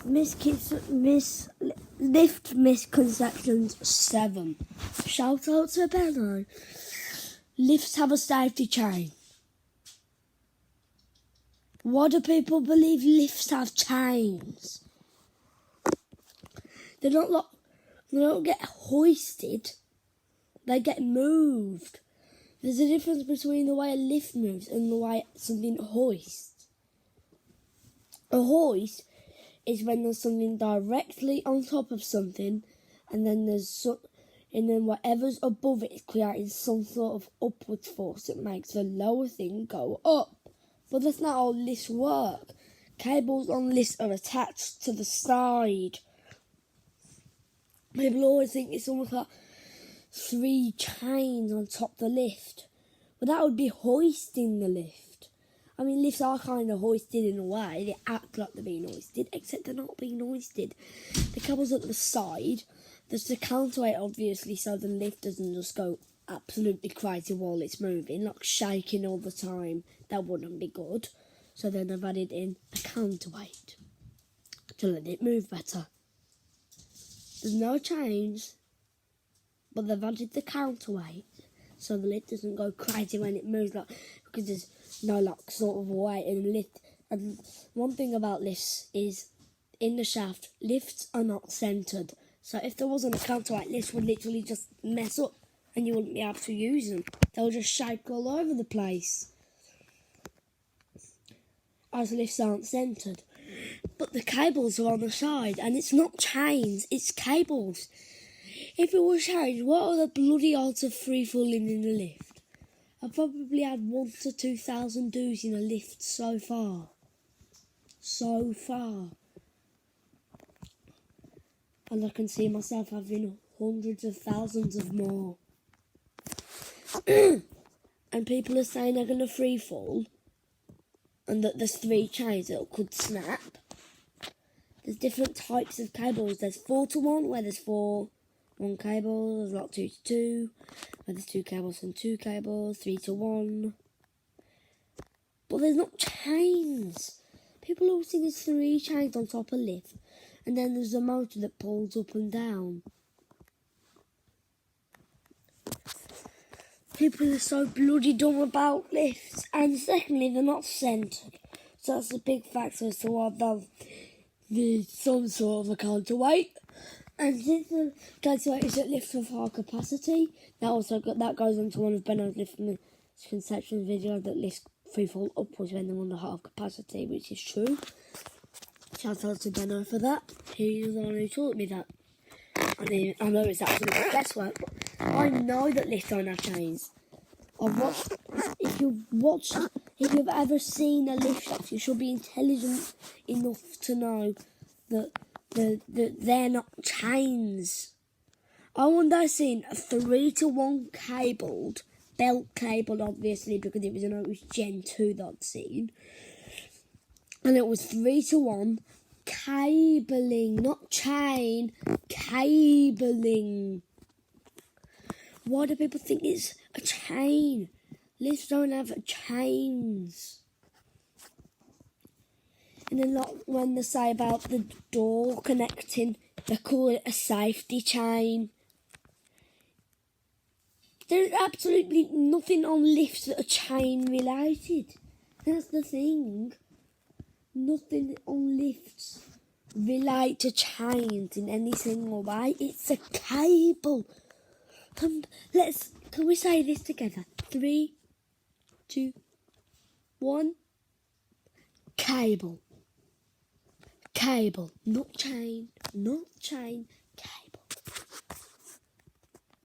Lift misconceptions 7. Shout out to Benno. Lifts have a safety chain. Why do people believe lifts have chains? They don't get hoisted. They get moved. There's a difference between the way a lift moves and the way something hoists. A hoist is when there's something directly on top of something, and then whatever's above it is creating some sort of upward force that makes the lower thing go up. But that's not how lifts work. Cables on lifts are attached to the side. People always think it's almost like 3 chains on top of the lift. But that would be hoisting the lift. I mean, lifts are kind of hoisted in a way. They act like they're being hoisted, except they're not being hoisted. The cables at the side, there's the counterweight, obviously, so the lift doesn't just go absolutely crazy while it's moving, like shaking all the time. That wouldn't be good. So then they've added in a counterweight to let it move better. There's no chains, but they've added the counterweight so the lift doesn't go crazy when it moves, because there's no sort of weight in the lift. And one thing about lifts is, in the shaft, lifts are not centred. So if there wasn't a counterweight, lifts would literally just mess up and you wouldn't be able to use them. They'll just shake all over the place, as lifts aren't centred. But the cables are on the side, and it's not chains, it's cables. If it was chains, what are the bloody odds of free falling in a lift? I've probably had 1,000 to 2,000 do's in a lift so far. And I can see myself having hundreds of thousands of more. And people are saying they're going to free fall, and that there's 3 chains that could snap. There's different types of cables. There's 4-to-1, where there's 1 cable. There's like 2-to-2, where there's 2 cables and 2 cables. 3-to-1. But there's not chains. People always think there's 3 chains on top of a lift, and then there's a motor that pulls up and down. People are so bloody dumb about lifts. And secondly, they're not centred. So that's a big factor as to why there's some sort of a counterweight. And since the counterweight is at lifts of high capacity, that goes on to one of Benno's lift misconceptions video, that lifts free fall upwards when they're under half capacity, which is true. Shout out to Benno for that. He's the one who taught me that. I know it's absolutely guesswork, but I know that lifts don't have chains. If you've ever seen a lift shaft, you should be intelligent enough to know that they're not chains. I one day seen a 3-to-1 cabled, belt cabled obviously, because it was Gen 2 that I'd seen. And it was 3-to-1 cabling, not chain, cabling. Why do people think it's a chain? Lifts don't have chains. And then when they say about the door connecting, they call it a safety chain. There's absolutely nothing on lifts that are chain related. That's the thing. Nothing on lifts relate to chains in any single way. It's a cable. Can we say this together? 3, 2, 1. Cable. Cable. Not chain. Not chain.